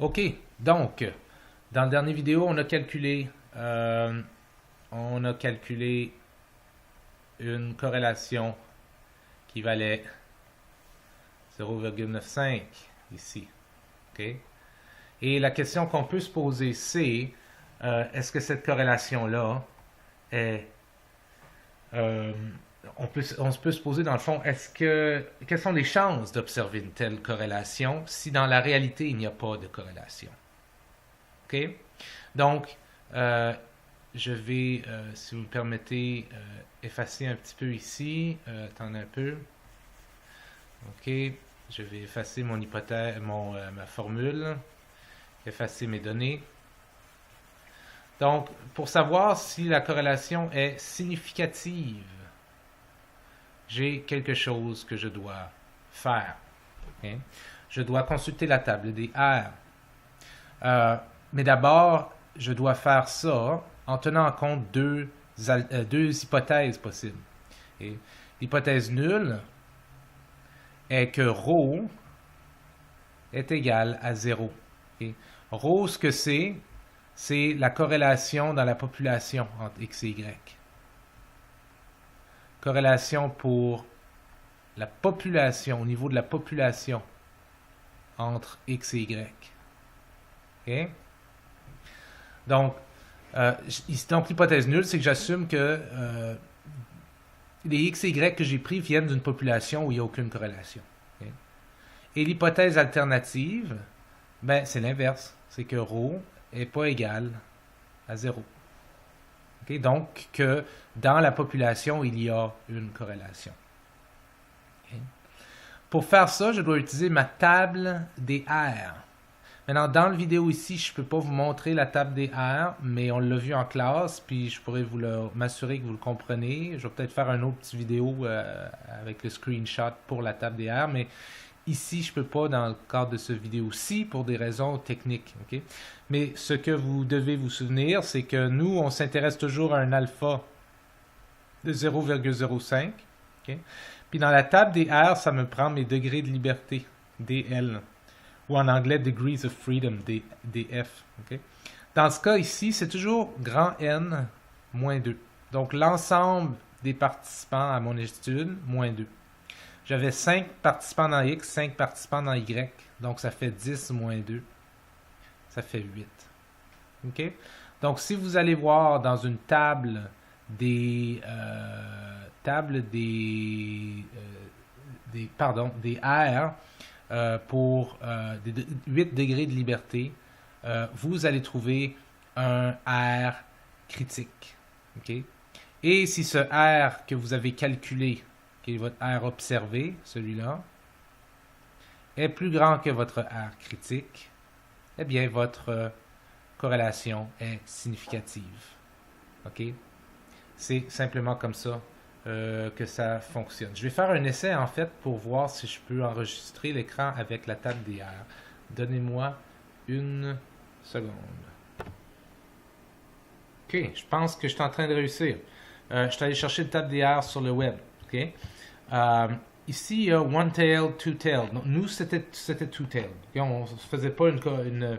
OK, donc, dans la dernière vidéo, on a calculé une corrélation qui valait 0,95 ici. OK? Et la question qu'on peut se poser, c'est est-ce que cette corrélation-là est... euh, on peut se poser dans le fond, quelles sont les chances d'observer une telle corrélation si dans la réalité il n'y a pas de corrélation? OK? Donc, je vais, si vous me permettez, effacer un petit peu ici. Attendez un peu. OK. Je vais effacer mon hypothèse, ma formule, effacer mes données. Donc, pour savoir si la corrélation est significative, j'ai quelque chose que je dois faire. Okay? Je dois consulter la table des R. Mais d'abord, je dois faire ça en tenant compte deux hypothèses possibles. Okay? L'hypothèse nulle est que ρ est égal à 0. Okay? Ρ, ce que c'est la corrélation dans la population entre X et Y. Corrélation pour la population, au niveau de la population entre X et Y. Okay? Donc, l'hypothèse nulle, c'est que j'assume que les X et Y que j'ai pris viennent d'une population où il n'y a aucune corrélation. Okay? Et l'hypothèse alternative, ben, c'est l'inverse. C'est que ρ n'est pas égal à 0. Okay? Donc, que dans la population, il y a une corrélation. Okay? Pour faire ça, je dois utiliser ma table des R. Maintenant, dans la vidéo ici, je ne peux pas vous montrer la table des R, mais on l'a vu en classe, puis je pourrais m'assurer que vous le comprenez. Je vais peut-être faire une autre petite vidéo avec le screenshot pour la table des R, mais ici, je ne peux pas dans le cadre de cette vidéo-ci pour des raisons techniques. Okay? Mais ce que vous devez vous souvenir, c'est que nous, on s'intéresse toujours à un alpha de 0,05. Okay? Puis dans la table des R, ça me prend mes degrés de liberté, DL. Ou en anglais Degrees of Freedom, DF. Okay? Dans ce cas ici, c'est toujours grand N moins 2. Donc l'ensemble des participants à mon étude, moins 2. J'avais 5 participants dans X, 5 participants dans Y. Donc ça fait 10 moins 2. Ça fait 8. Okay? Donc si vous allez voir dans une table des R, pour 8 degrés de liberté, vous allez trouver un R critique. Okay? Et si ce R que vous avez calculé, qui est votre R observé, celui-là, est plus grand que votre R critique, eh bien, votre corrélation est significative. Okay? C'est simplement comme ça que ça fonctionne. Je vais faire un essai en fait pour voir si je peux enregistrer l'écran avec la table DR. Donnez-moi une seconde. Ok, je pense que je suis en train de réussir. Je suis allé chercher une table DR sur le web. Ok. Ici, il y a one tail, two tail. Donc, nous, c'était two tail. Okay? On ne faisait pas une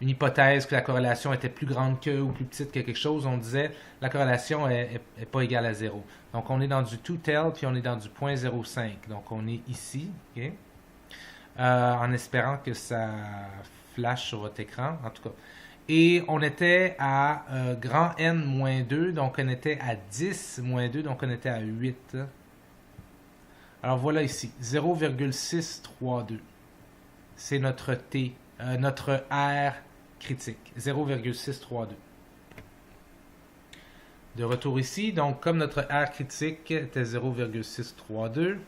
hypothèse que la corrélation était plus grande que ou plus petite que quelque chose. On disait la corrélation est pas égale à 0. Donc, on est dans du two-tail, puis on est dans du 0.05. Donc, on est ici, okay? En espérant que ça flash sur votre écran, en tout cas. Et on était à grand N-2, donc on était à 10-2, donc on était à 8. Alors, voilà ici, 0,632. C'est notre T, notre R critique, 0,632. De retour ici, donc comme notre R critique était 0,632, on va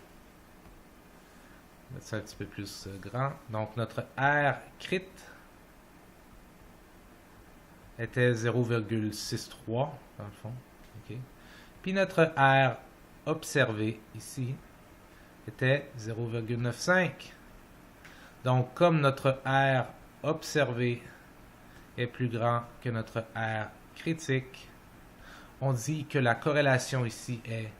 mettre ça un petit peu plus grand, donc notre R crit était 0,63 dans le fond. Okay. Puis notre R observé ici était 0,95. Donc comme notre R observé est plus grand que notre R critique, on dit que la corrélation ici est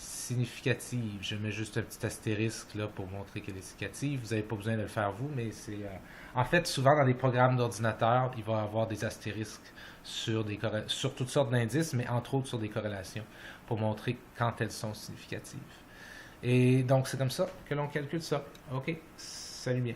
significative. Je mets juste un petit astérisque là pour montrer qu'elle est significative. Vous n'avez pas besoin de le faire vous, mais c'est... En fait, souvent dans des programmes d'ordinateur, il va y avoir des astérisques sur toutes sortes d'indices, mais entre autres sur des corrélations, pour montrer quand elles sont significatives. Et donc, c'est comme ça que l'on calcule ça. OK, salut bien.